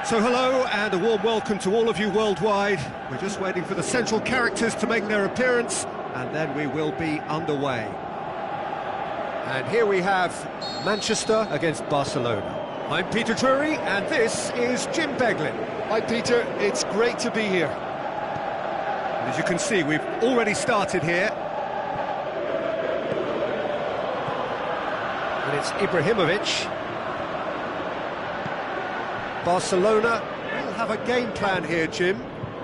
So hello and a warm welcome to all of you worldwide. We're just waiting for the central characters to make their appearance and then we will be underway. And here we have Manchester against Barcelona. I'm Peter Drury and this is Jim Beglin. Hi Peter, it's great to be here. And as you can see, we've already started here. And it's Ibrahimovic. Barcelona will have a game plan here, Jim.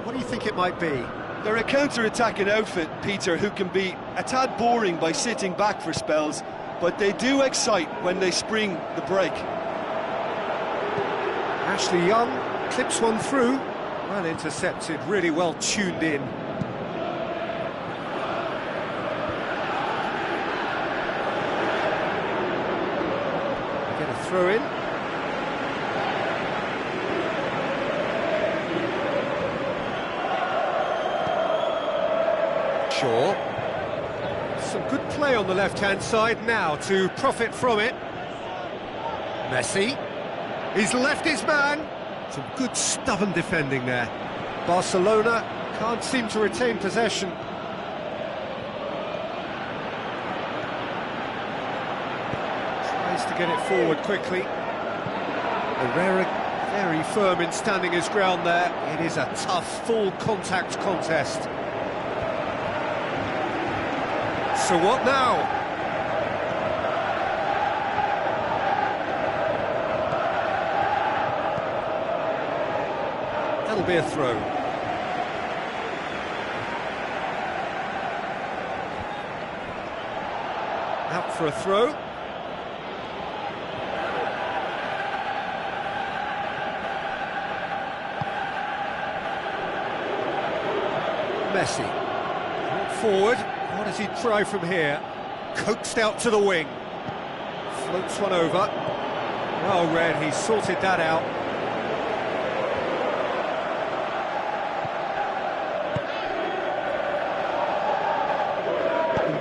What do you think it might be? They're a counter-attacking outfit, Peter, who can be a tad boring by sitting back for spells, but they do excite when they spring the break. Ashley Young clips one through. Well intercepted, really well tuned in. Get a throw in. Some good play on the left-hand side now to profit from it. Messi. He's left his man. Some good stubborn defending there. Barcelona can't seem to retain possession. Tries to get it forward quickly. Herrera very firm in standing his ground there. It is a tough, full-contact contest. So what now? That'll be a throw. Out for a throw. Messi. Brought forward. What does he try from here? Coaxed out to the wing. Floats one over. Well read, he sorted that out.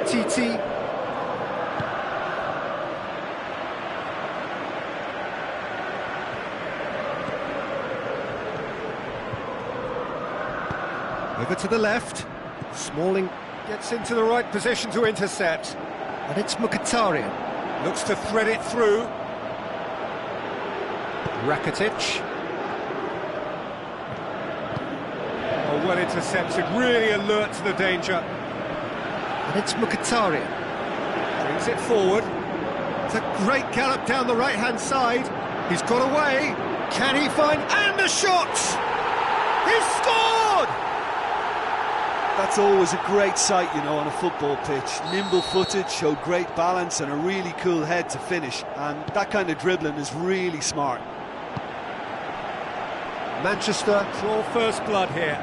Titi. Over to the left. Smalling gets into the right position to intercept. And it's Mkhitaryan. Looks to thread it through. Rakitic. Oh, well intercepted, really alert to the danger. And it's Mkhitaryan. Brings it forward. It's a great gallop down the right-hand side. He's got away. Can he find... And the shot! He's scored! That's always a great sight, you know, on a football pitch. Nimble-footed, showed great balance and a really cool head to finish. And that kind of dribbling is really smart. Manchester draw first blood here.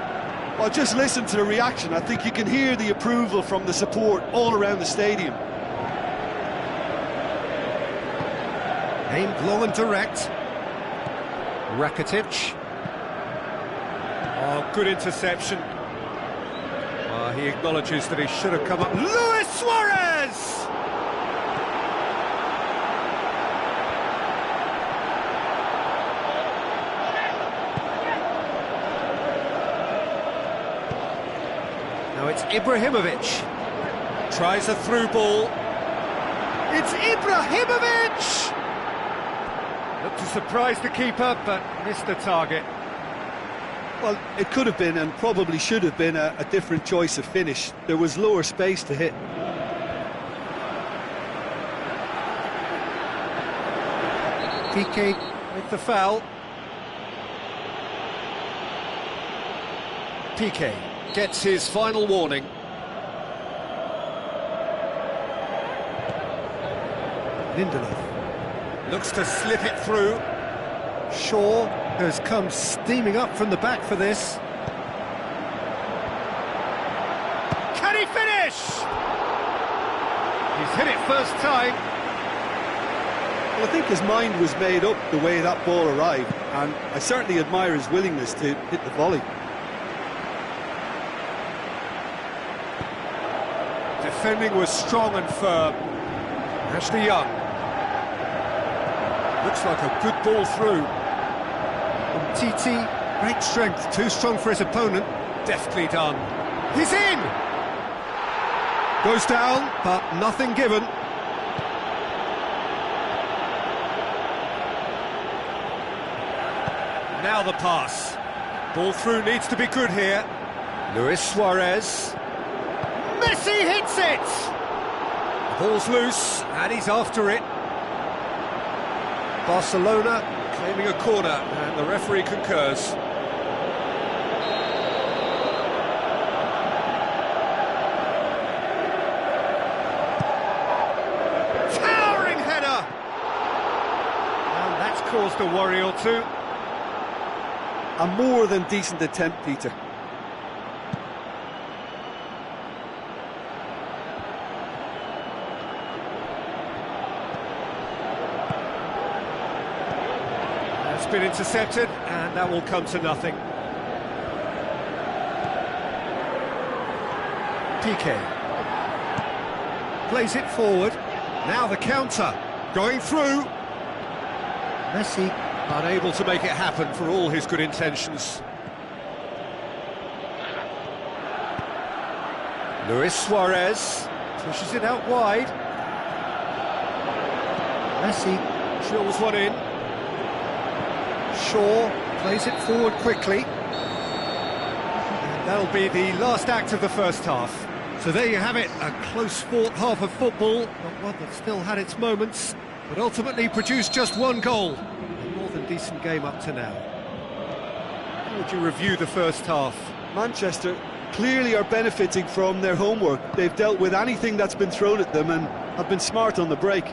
Well, just listen to the reaction. I think you can hear the approval from the support all around the stadium. Aimed long and direct. Rakitic. Oh, good interception. He acknowledges that he should have come up. Luis Suarez! Now it's Ibrahimovic. Tries a through ball. It's Ibrahimovic! Looked to surprise the keeper, but missed the target. Well, it could have been and probably should have been a different choice of finish. There was lower space to hit. Piqué with the foul. Piqué gets his final warning. Lindelof looks to slip it through. Shaw has come steaming up from the back for this. Can he finish? He's hit it first time. Well, I think his mind was made up the way that ball arrived, and I certainly admire his willingness to hit the volley. Defending was strong and firm. Ashley Young. Looks like a good ball through. TT, great strength, too strong for his opponent. Deftly done. He's in! Goes down, but nothing given. Now the pass. Ball through needs to be good here. Luis Suarez. Messi hits it! The ball's loose, and he's after it. Barcelona claiming a corner, and the referee concurs. Towering header! And that's caused a worry or two. A more than decent attempt, Peter. That's been intercepted, and that will come to nothing. Piqué plays it forward. Now the counter, going through. Messi unable to make it happen for all his good intentions. Luis Suarez pushes it out wide. Messi drills one in. Shaw plays it forward quickly. And that'll be the last act of the first half. So there you have it, a close-fought half of football, but one that still had its moments, but ultimately produced just one goal. A more than decent game up to now. How would you review the first half? Manchester clearly are benefiting from their homework. They've dealt with anything that's been thrown at them and have been smart on the break.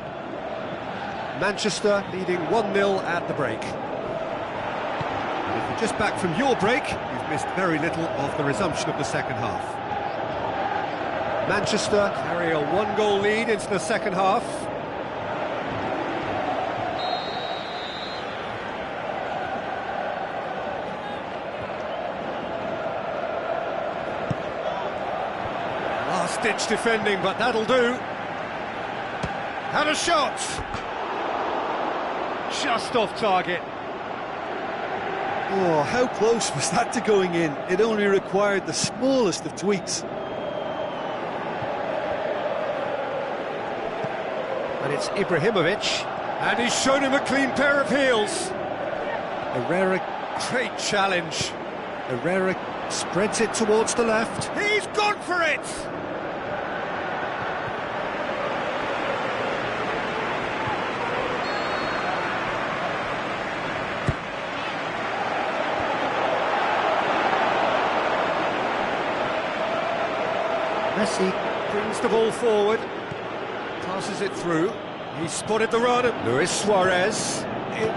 Manchester leading 1-0 at the break. And if you're just back from your break, you've missed very little of the resumption of the second half. Manchester carry a one-goal lead into the second half. Last-ditch defending, but that'll do. And a shot! Just off target. Oh, how close was that to going in? It only required the smallest of tweaks. And it's Ibrahimovic, and he's shown him a clean pair of heels. Herrera, great challenge. Herrera spreads it towards the left. He's gone for it! Messi brings the ball forward. Passes it through. He's spotted the run. Luis Suarez.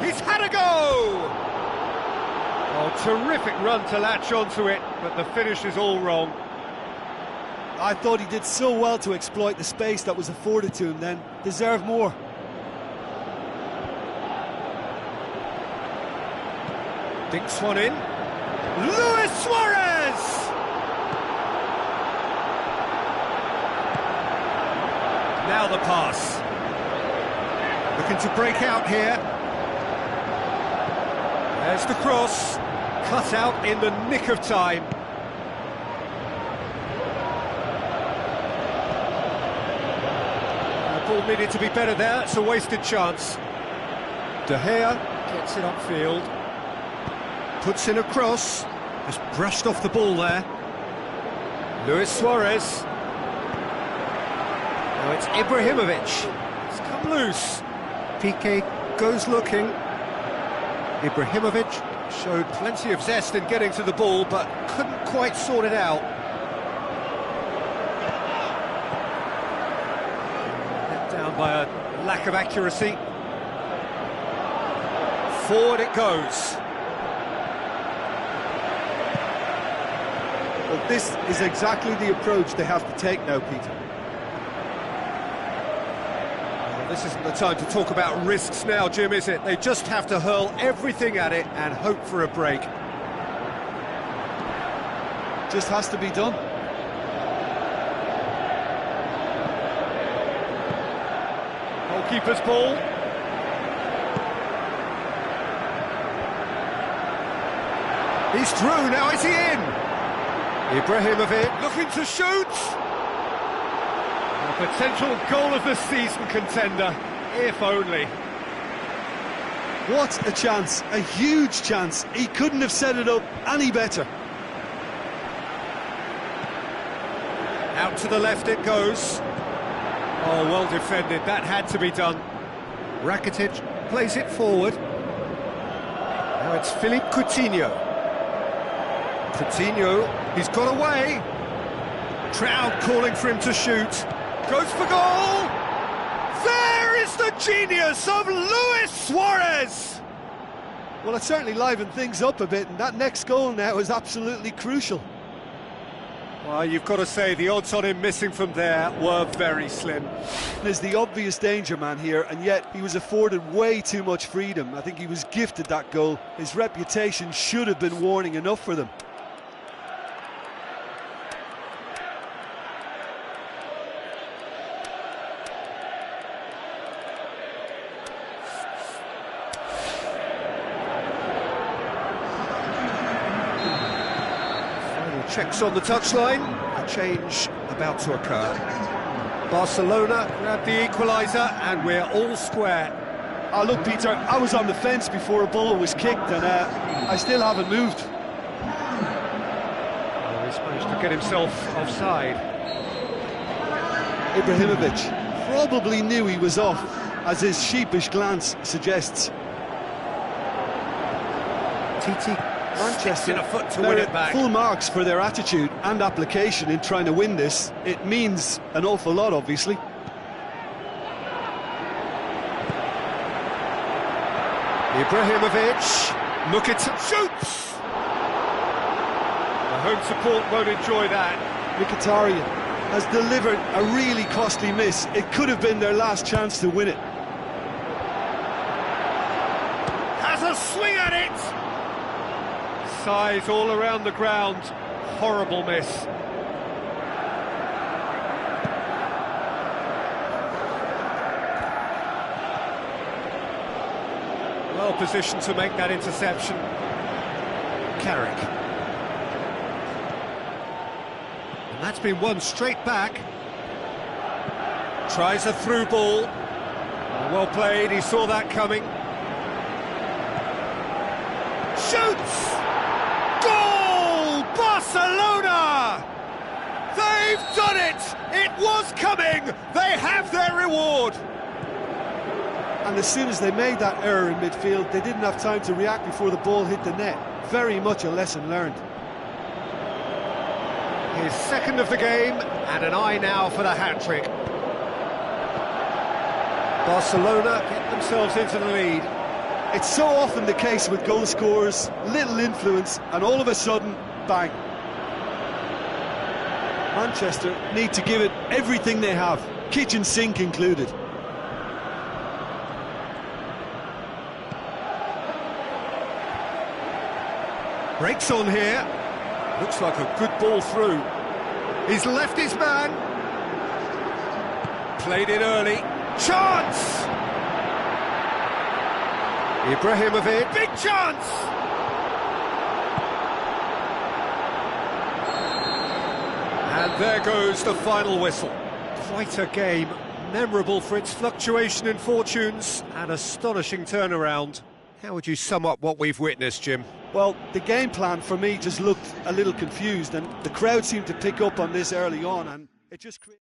He's had a go! Oh, terrific run to latch onto it, but the finish is all wrong. I thought he did so well to exploit the space that was afforded to him then. Deserved more. Dinks one in. Luis Suarez! Now the pass. Looking to break out here. There's the cross. Cut out in the nick of time. The ball needed to be better there. It's a wasted chance. De Gea gets it upfield. Puts in a cross. Just brushed off the ball there. Luis Suarez. Now it's Ibrahimovic. It's come loose. Piqué goes looking. Ibrahimovic showed plenty of zest in getting to the ball, but couldn't quite sort it out. Let down by a lack of accuracy. Forward it goes. Well, this is exactly the approach they have to take now, Peter. This isn't the time to talk about risks now, Jim, is it? They just have to hurl everything at it and hope for a break. Just has to be done. Goalkeeper's ball. He's through, now is he in? Ibrahimovic looking to shoot! A potential goal of the season contender, if only. What a chance, a huge chance. He couldn't have set it up any better. Out to the left it goes. Oh, well defended, that had to be done. Rakitic plays it forward. Now it's Philippe Coutinho. Coutinho, he's got away. Crowd calling for him to shoot. Goes for goal! There is the genius of Luis Suarez! Well, it certainly livened things up a bit, and that next goal now is absolutely crucial. Well, you've got to say the odds on him missing from there were very slim. There's the obvious danger man here, and yet he was afforded way too much freedom. I think he was gifted that goal. His reputation should have been warning enough for them. Checks on the touchline, a change about to occur. Barcelona grab the equaliser and we're all square. Oh, look, Peter, I was on the fence before a ball was kicked, and I still haven't moved. Oh, he's managed to get himself offside. Ibrahimovic probably knew he was off, as his sheepish glance suggests. TT Manchester in a foot to win it back. Full marks for their attitude and application in trying to win this. It means an awful lot, obviously. Ibrahimovic, look at shoots! The home support won't enjoy that. Mkhitaryan has delivered a really costly miss. It could have been their last chance to win it. Has a swing at it! Size all around the ground. Horrible miss. Well positioned to make that interception. Carrick. And that's been won straight back. Tries a through ball. Well played, he saw that coming. Shoots! Goal! Barcelona! They've done it! It was coming! They have their reward! And as soon as they made that error in midfield, they didn't have time to react before the ball hit the net. Very much a lesson learned. His second of the game, and an eye now for the hat-trick. Barcelona get themselves into the lead. It's so often the case with goal scorers, little influence, and all of a sudden, bang. Manchester need to give it everything they have, kitchen sink included. Breaks on here. Looks like a good ball through. He's left his man. Played it early. Chance! Ibrahimovic, big chance! And there goes the final whistle. Quite a game, memorable for its fluctuation in fortunes and astonishing turnaround. How would you sum up what we've witnessed, Jim? Well, the game plan for me just looked a little confused, and the crowd seemed to pick up on this early on, and it just created...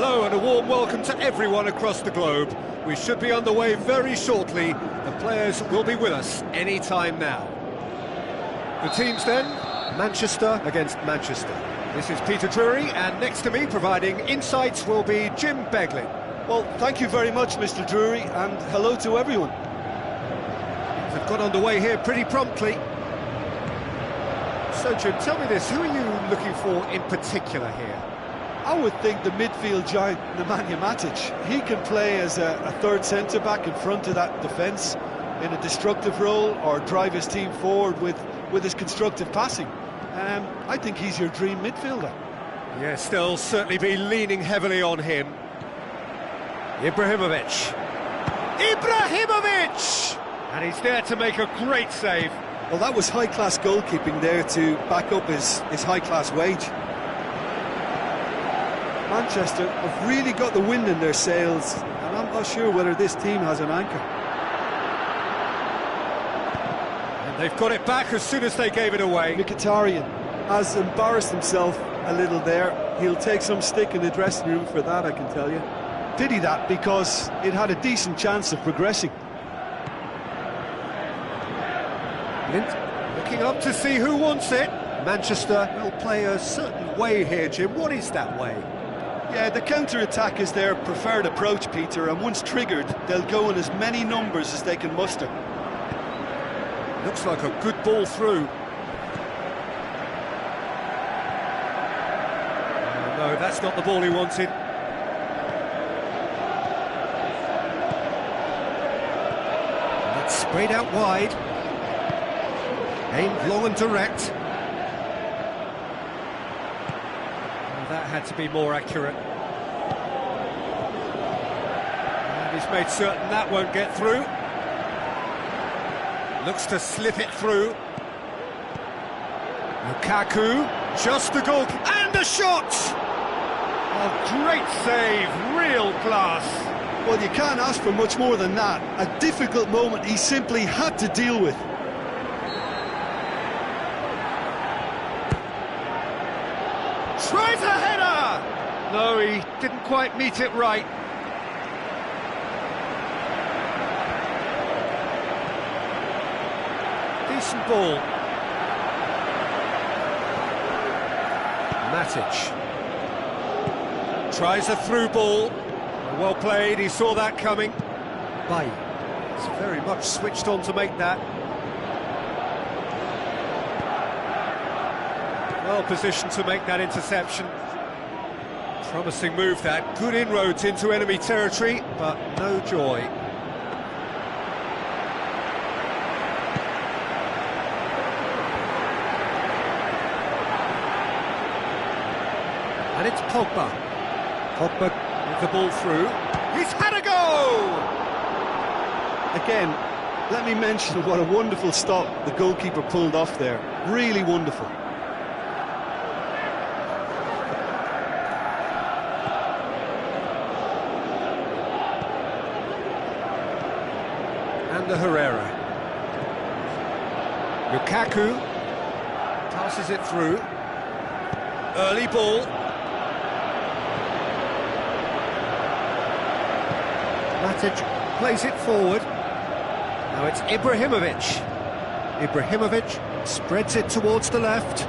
Hello and a warm welcome to everyone across the globe. We should be on the way very shortly. The players will be with us any time now. The teams then, Manchester against Manchester. This is Peter Drury, and next to me providing insights will be Jim Beglin. Well, thank you very much, Mr. Drury, and hello to everyone. They've got underway here pretty promptly. So Jim, tell me this, who are you looking for in particular here? I would think the midfield giant, Nemanja Matic. He can play as a third centre-back in front of that defence in a destructive role, or drive his team forward with his constructive passing. I think he's your dream midfielder. Yes, they'll certainly be leaning heavily on him. Ibrahimovic! And he's there to make a great save. Well, that was high-class goalkeeping there to back up his high-class wage. Manchester have really got the wind in their sails, and I'm not sure whether this team has an anchor. And they've got it back as soon as they gave it away. Mkhitaryan has embarrassed himself a little there. He'll take some stick in the dressing room for that, I can tell you. Pity that, because it had a decent chance of progressing. Lint looking up to see who wants it. Manchester will play a certain way here, Jim. What is that way? Yeah, the counter-attack is their preferred approach, Peter, and once triggered, they'll go in as many numbers as they can muster. Looks like a good ball through. No, that's not the ball he wanted. And it's sprayed out wide. Aimed long and direct. That had to be more accurate. And he's made certain that won't get through. Looks to slip it through. Lukaku, just the goal, and a shot! Oh, great save, real class. Well, you can't ask for much more than that. A difficult moment he simply had to deal with. Tries a header! No, he didn't quite meet it right. Decent ball. Matic. Tries a through ball. Well played, he saw that coming. Bay. He's very much switched on to make that. Well positioned to make that interception. Promising move that, good inroads into enemy territory, but no joy. And it's Pogba. Pogba with the ball through. He's had a go! Again, let me mention what a wonderful stop the goalkeeper pulled off there. Really wonderful. And Herrera. Lukaku passes it through. Early ball. Matic plays it forward. Now it's Ibrahimovic. Ibrahimovic spreads it towards the left.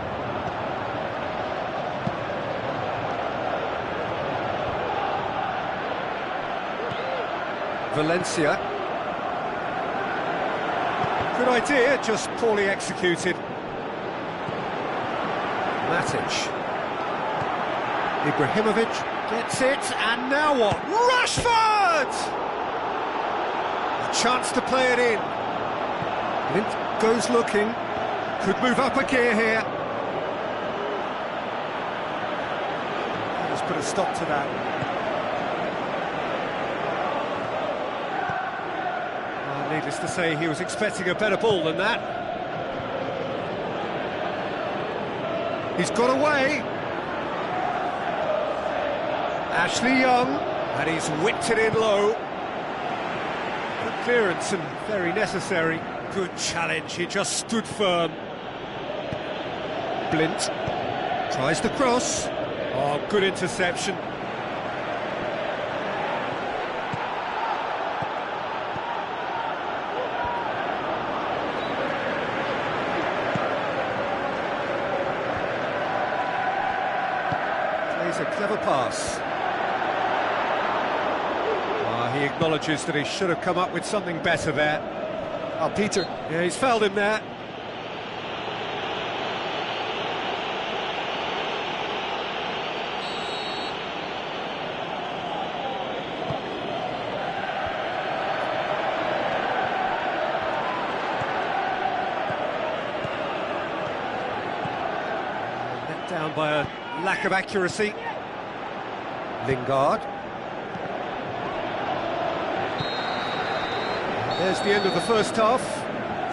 Valencia. Good idea, just poorly executed. Matic. Ibrahimovic gets it, and now what? Rashford! A chance to play it in. Lint goes looking. Could move up a gear here. Let's put a stop to that. Needless to say, he was expecting a better ball than that. He's got away. Ashley Young, and he's whipped it in low. Good clearance and very necessary. Good challenge, he just stood firm. Blint tries the cross. Oh, good interception. Clever pass. He acknowledges that he should have come up with something better there. Oh, Peter. Yeah, he's fouled him there. Let down by a lack of accuracy. Lingard. There's the end of the first half.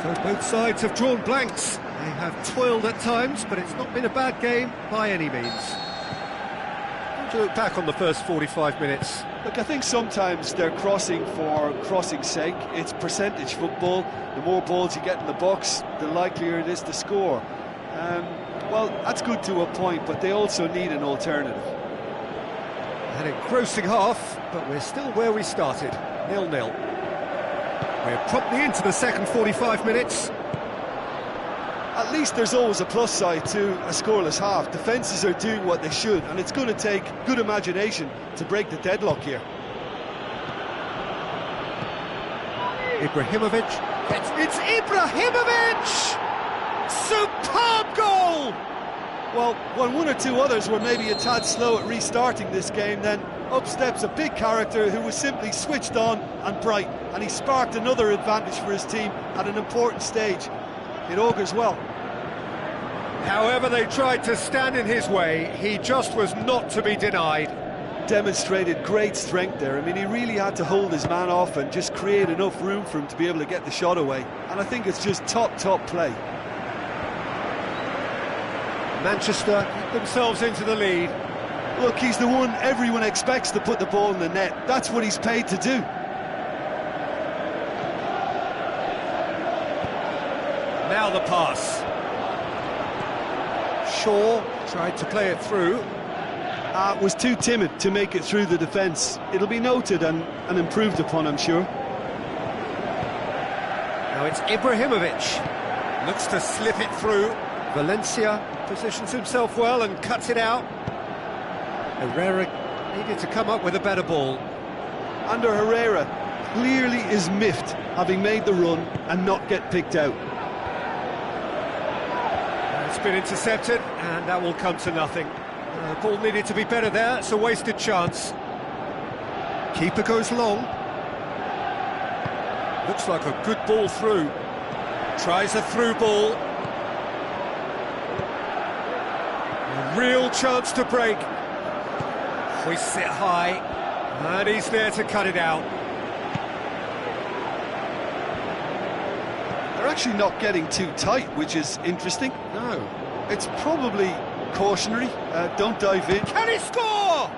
So both sides have drawn blanks. They have toiled at times, but it's not been a bad game by any means. How do you look back on the first 45 minutes? Look, I think sometimes they're crossing for crossing's sake. It's percentage football. The more balls you get in the box, the likelier it is to score. Well, that's good to a point, but they also need an alternative. An engrossing half, but we're still where we started, 0-0. We're promptly into the second 45 minutes. At least there's always a plus side to a scoreless half. Defences are doing what they should, and it's going to take good imagination to break the deadlock here. Ibrahimovic. It's Ibrahimovic! Superb goal! Well, when one or two others were maybe a tad slow at restarting this game, then up steps a big character who was simply switched on and bright, and he sparked another advantage for his team at an important stage. It augurs well. However they tried to stand in his way, he just was not to be denied. Demonstrated great strength there. I mean, he really had to hold his man off and just create enough room for him to be able to get the shot away. And I think it's just top play. Manchester get themselves into the lead. Look, he's the one everyone expects to put the ball in the net. That's what he's paid to do. Now the pass. Shaw tried to play it through. Was too timid to make it through the defence. It'll be noted and improved upon, I'm sure. Now it's Ibrahimovic. Looks to slip it through. Valencia positions himself well and cuts it out. Herrera needed to come up with a better ball. Under Herrera clearly is miffed, having made the run and not get picked out. It's been intercepted, and that will come to nothing. The ball needed to be better there, it's a wasted chance. Keeper goes long. Looks like a good ball through. Tries a through ball. A real chance to break. Hoists it high, and he's there to cut it out. They're actually not getting too tight, which is interesting. No. It's probably cautionary. Don't dive in. Can he score?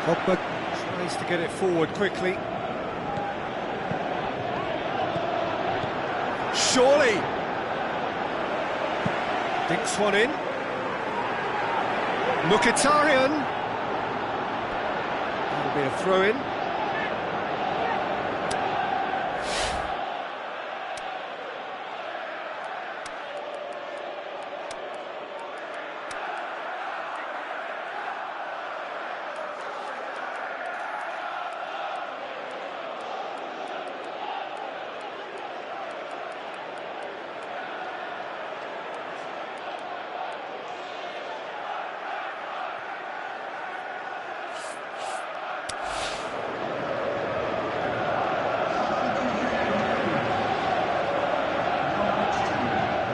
Pogba tries to get it forward quickly. Surely. Dinks one in. Mkhitaryan. That'll be a throw-in.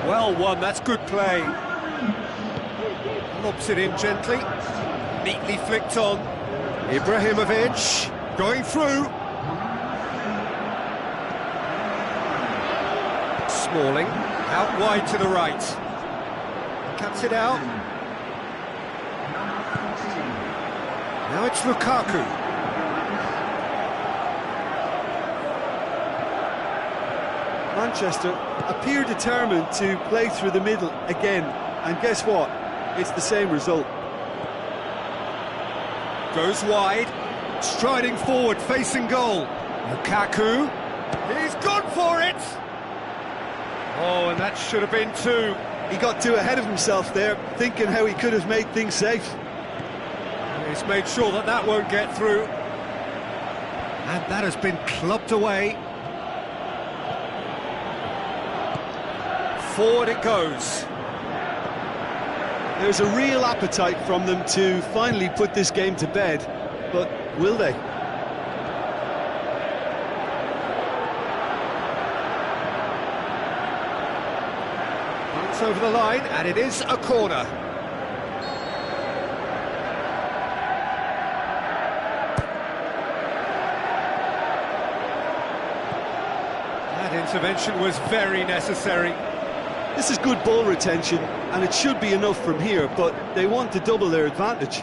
Well won, that's good play. Lobs it in gently, neatly flicked on. Ibrahimovic going through. Smalling, out wide to the right. Cuts it out. Now it's Lukaku. Manchester appear determined to play through the middle again, and guess what? It's the same result. Goes wide, striding forward, facing goal. Lukaku, he's gone for it! Oh, and that should have been two. He got too ahead of himself there, thinking how he could have made things safe. He's made sure that that won't get through. And that has been clubbed away. Forward it goes. There's a real appetite from them to finally put this game to bed, but will they? It's over the line, and it is a corner. That intervention was very necessary. This is good ball retention, and it should be enough from here, but they want to double their advantage.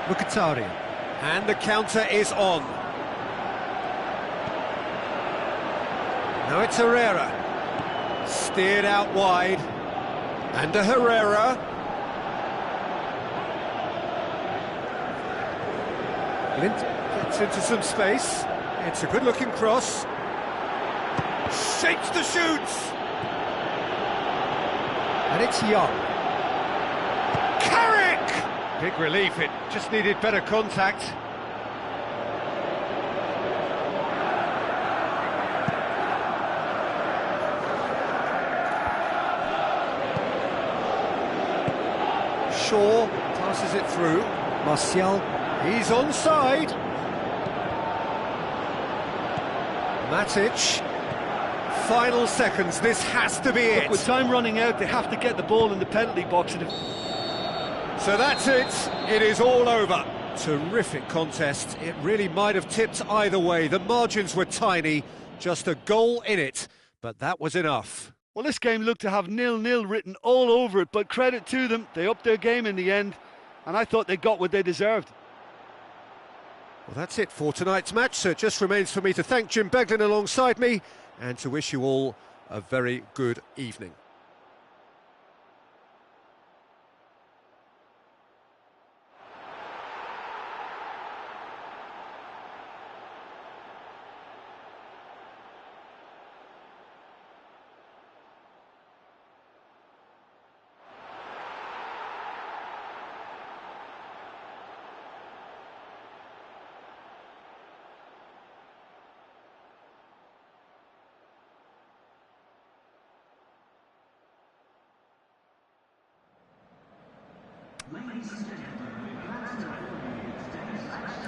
Mkhitaryan. And the counter is on. Now it's Herrera. Steered out wide. And to Herrera. Lint gets into some space. It's a good-looking cross. Shapes the shoots. And it's Young. Carrick! Big relief, it just needed better contact. Shaw passes it through. Martial, he's onside. Matic. Final seconds, this has to be it. Look, with time running out, they have to get the ball in the penalty box. So that's it, it is all over. Terrific contest, it really might have tipped either way. The margins were tiny, just a goal in it, but that was enough. Well, this game looked to have 0-0 written all over it, but credit to them, they upped their game in the end, and I thought they got what they deserved. Well, that's it for tonight's match, so it just remains for me to thank Jim Beglin alongside me, and to wish you all a very good evening. Ladies and gentlemen, we're glad to inform you today's match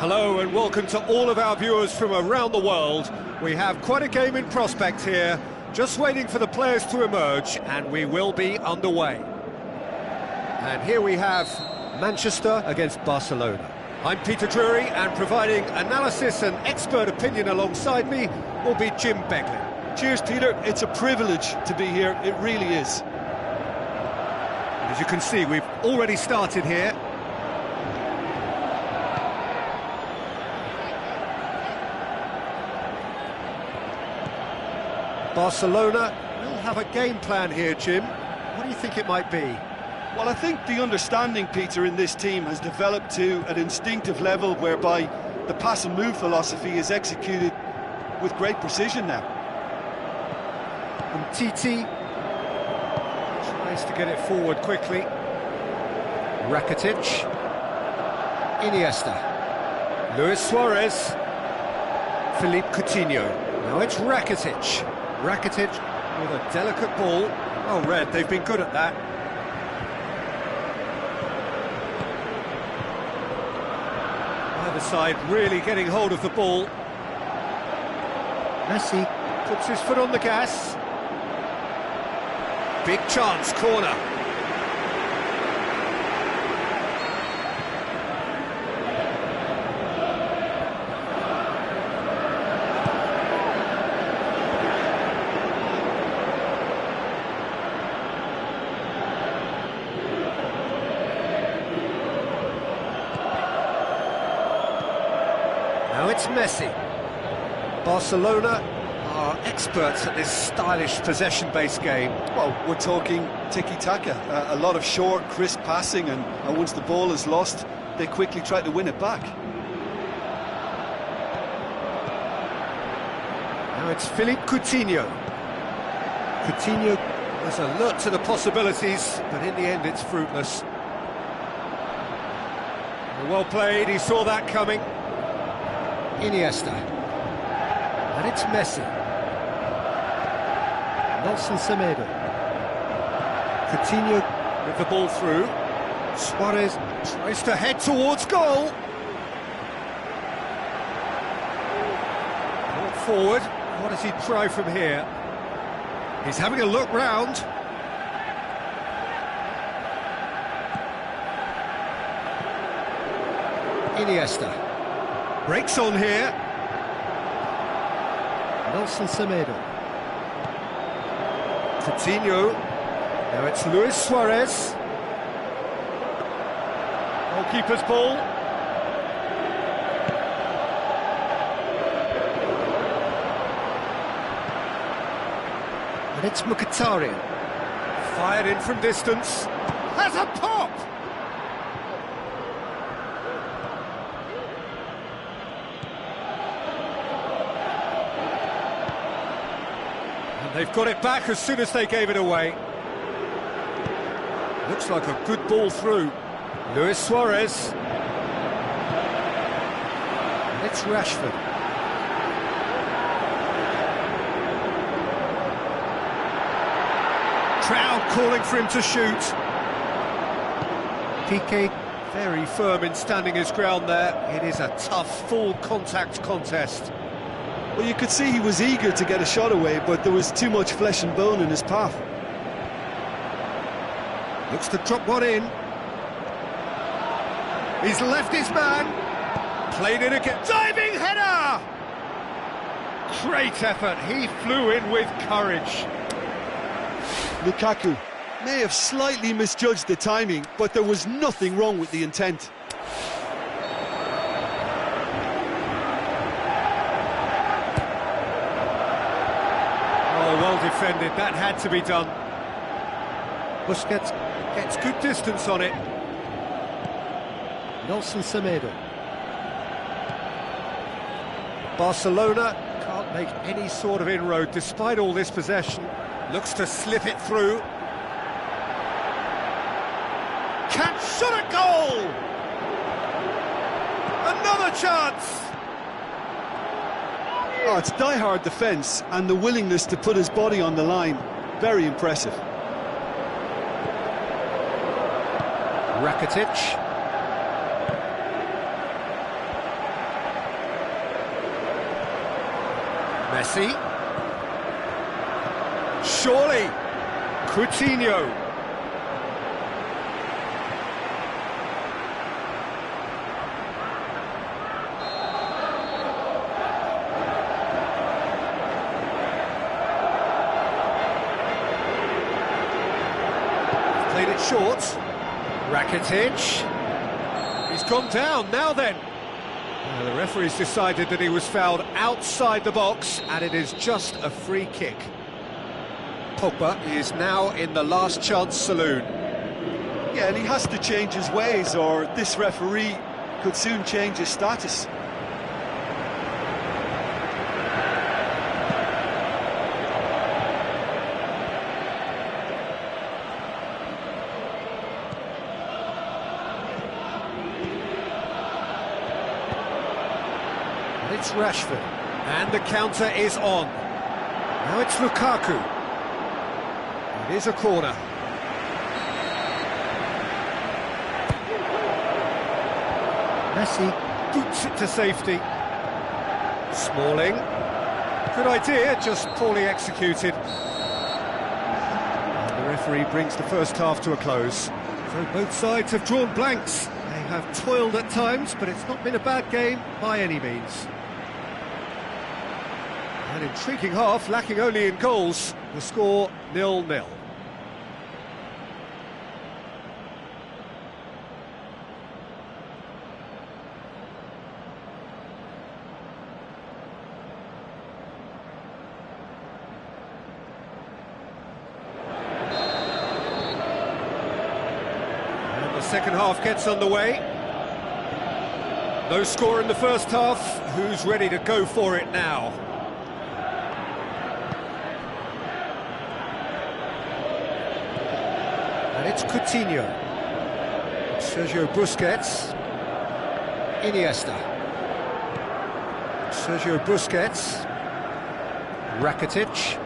Hello and welcome to all of our viewers from around the world. We have quite a game in prospect here, just waiting for the players to emerge, and we will be underway. And here we have Manchester against Barcelona. I'm Peter Drury, and providing analysis and expert opinion alongside me will be Jim Beglin. Cheers, Peter. It's a privilege to be here. It really is. As you can see, we've already started here. Barcelona will have a game plan here, Jim. What do you think it might be? Well, I think the understanding, Peter, in this team has developed to an instinctive level whereby the pass and move philosophy is executed with great precision now. And Titi tries to get it forward quickly. Rakitic. Iniesta. Luis Suarez. Philippe Coutinho. Now it's Rakitic. Rakitic with a delicate ball. Oh, Red, they've been good at that. Either side really getting hold of the ball. Messi puts his foot on the gas. Big chance, corner. Now it's Messi. Barcelona are experts at this stylish possession-based game. Well, we're talking tiki-taka, a lot of short, crisp passing, and once the ball is lost, they quickly try to win it back. Now it's Philippe Coutinho. Coutinho was alert to the possibilities, but in the end it's fruitless. Well played, he saw that coming. Iniesta. And it's Messi. Nelson Semedo. Coutinho with the ball through. Suarez tries to head towards goal. Ball forward. What does he try from here? He's having a look round. Iniesta. Breaks on here. Nelson Semedo. Coutinho. Now it's Luis Suarez. Goalkeeper's ball. And it's Mkhitaryan. Fired in from distance. Has a pop! They've got it back as soon as they gave it away. Looks like a good ball through. Luis Suarez. And it's Rashford. Crowd calling for him to shoot. Piqué very firm in standing his ground there. It is a tough, full contact contest. Well, you could see he was eager to get a shot away, but there was too much flesh and bone in his path. Looks to drop one in. He's left his man. Played it again. Diving header! Great effort. He flew in with courage. Lukaku may have slightly misjudged the timing, but there was nothing wrong with the intent. Well defended, that had to be done. Busquets gets good distance on it. Nelson Semedo. Barcelona can't make any sort of inroad despite all this possession. Looks to slip it through. Can shot a goal! Another chance! Oh, it's die-hard defence and the willingness to put his body on the line. Very impressive. Rakitic. Messi. Surely. Coutinho. Played it short. Rakitic. He's gone down, now then. The referee's decided that he was fouled outside the box, and it is just a free kick. Pogba is now in the last chance saloon. Yeah, and he has to change his ways, or this referee could soon change his status. It's Rashford, and the counter is on. Now it's Lukaku. It is a corner. Messi boots it to safety. Smalling. Good idea, just poorly executed. And the referee brings the first half to a close. So both sides have drawn blanks. They have toiled at times, but it's not been a bad game by any means. An intriguing half, lacking only in goals. The score 0-0. And the second half gets underway. No score in the first half. Who's ready to go for it now? And it's Coutinho, Sergio Busquets, Iniesta, Sergio Busquets, Rakitic,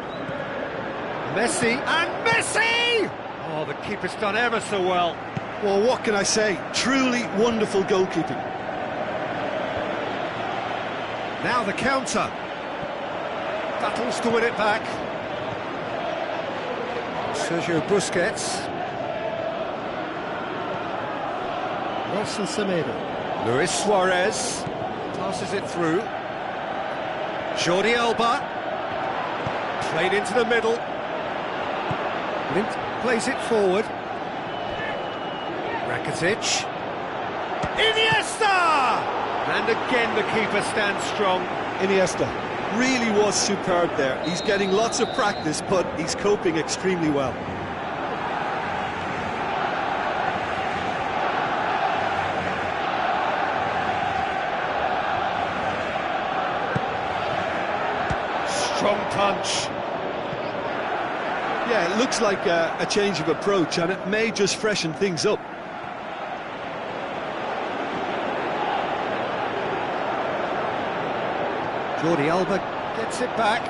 Messi, and Messi! Oh, the keeper's done ever so well. Well, what can I say? Truly wonderful goalkeeping. Now the counter. Battles to win it back. Sergio Busquets. Nelson Semedo. Luis Suarez passes it through. Jordi Alba played into the middle. Blind plays it forward. Rakitic. Iniesta! And again the keeper stands strong. Iniesta really was superb there. He's getting lots of practice, but he's coping extremely well. Strong punch. Yeah, it looks like a change of approach, and it may just freshen things up. Jordi Alba gets it back.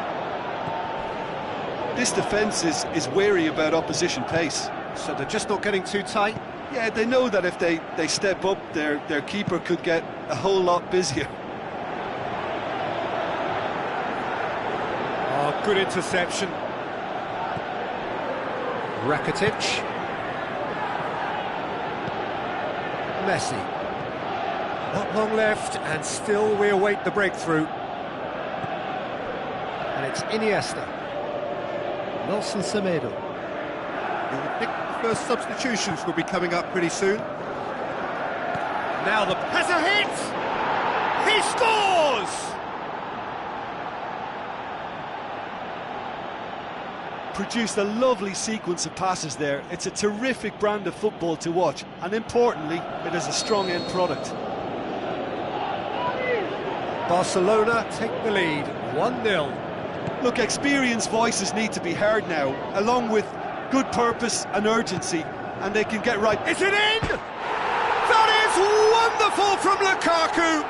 This defence is wary about opposition pace. So they're just not getting too tight. Yeah, they know that if they step up, their keeper could get a whole lot busier. Oh, good interception. Rakitic. Messi. Not long left, and still we await the breakthrough. And it's Iniesta. Nelson Semedo. You would think the first substitutions will be coming up pretty soon. Now the... has a hit! He scores! Produced a lovely sequence of passes there. It's a terrific brand of football to watch, and importantly, it is a strong end product. Barcelona take the lead, 1-0. Look, experienced voices need to be heard now, along with good purpose and urgency, and they can get right. Is it in? That is wonderful from Lukaku!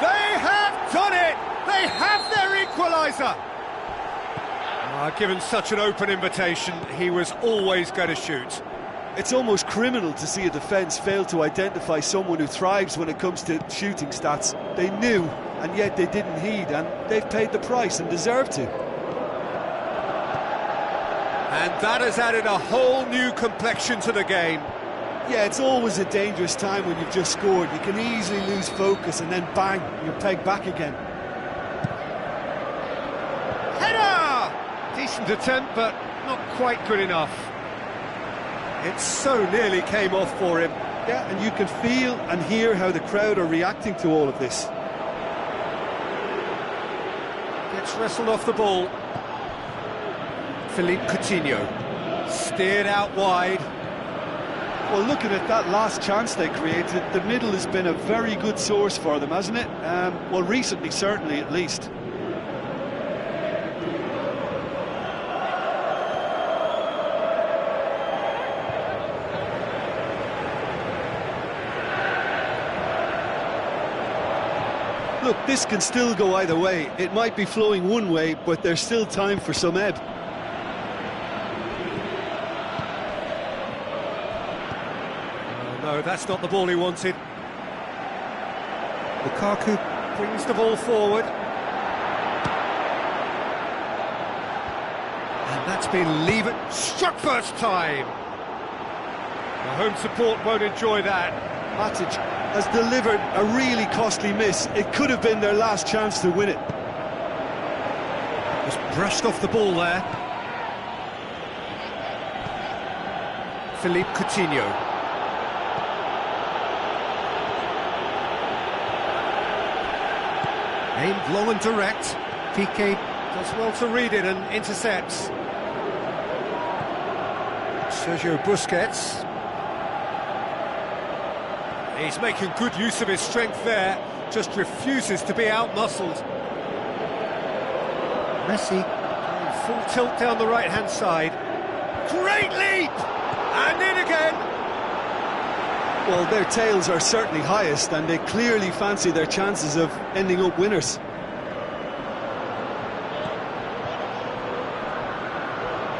They have done it! They have their equaliser! Given such an open invitation, he was always going to shoot. It's almost criminal to see a defence fail to identify someone who thrives when it comes to shooting stats. They knew and yet they didn't heed, and they've paid the price and deserve to. And that has added a whole new complexion to the game. Yeah, it's always a dangerous time when you've just scored. You can easily lose focus and then bang, you're pegged back again. Header! Decent attempt, but not quite good enough. It so nearly came off for him. Yeah, and you can feel and hear how the crowd are reacting to all of this. Gets wrestled off the ball. Philippe Coutinho. Steered out wide. Well, looking at that last chance they created, the middle has been a very good source for them, hasn't it? Well, recently, certainly, at least. Look, this can still go either way. It might be flowing one way, but there's still time for some ebb. No, that's not the ball he wanted. Lukaku brings the ball forward. And that's been levered, struck first time. The home support won't enjoy that. Matic has delivered a really costly miss. It could have been their last chance to win it. Just brushed off the ball there. Philippe Coutinho. Aimed long and direct. Piqué does well to read it and intercepts. Sergio Busquets. He's making good use of his strength there, just refuses to be out-muscled. Messi going full tilt down the right-hand side. Great leap! And in again! Well, their tails are certainly highest, and they clearly fancy their chances of ending up winners.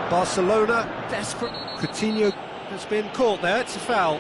Barcelona desperate. Coutinho has been caught there, it's a foul.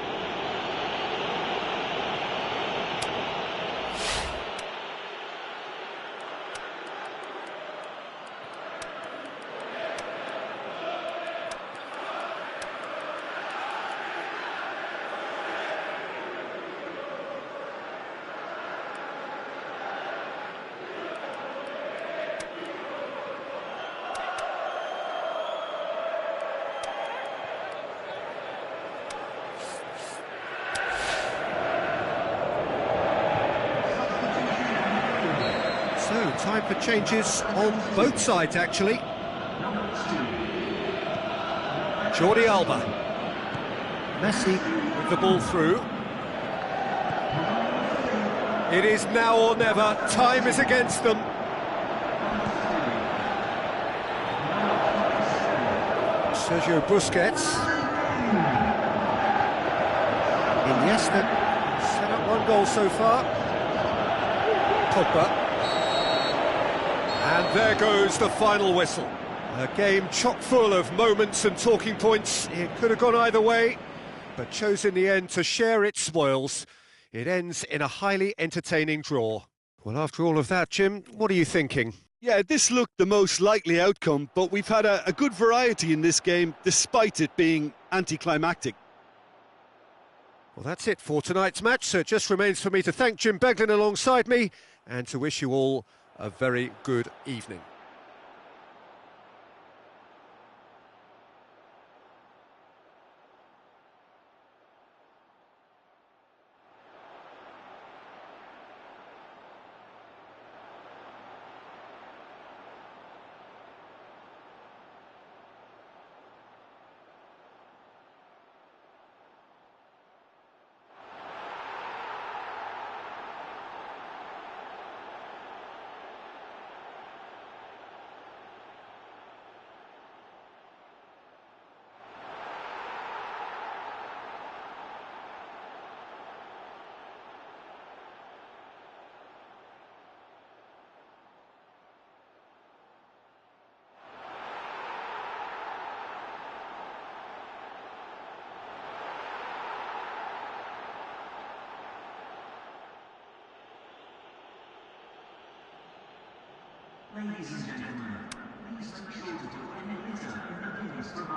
So, time for changes on both sides, actually. Jordi Alba. Messi with the ball through. It is now or never. Time is against them. Sergio Busquets. Iniesta. Set up one goal so far. Pogba. And there goes the final whistle. A game chock full of moments and talking points. It could have gone either way, but chose in the end to share its spoils. It ends in a highly entertaining draw. Well, after all of that, Jim, what are you thinking? Yeah, this looked the most likely outcome, but we've had a good variety in this game, despite it being anticlimactic. Well, that's it for tonight's match, so it just remains for me to thank Jim Beglin alongside me and to wish you all a very good evening. Ladies and gentlemen, please make sure to do any litter in the bins provided.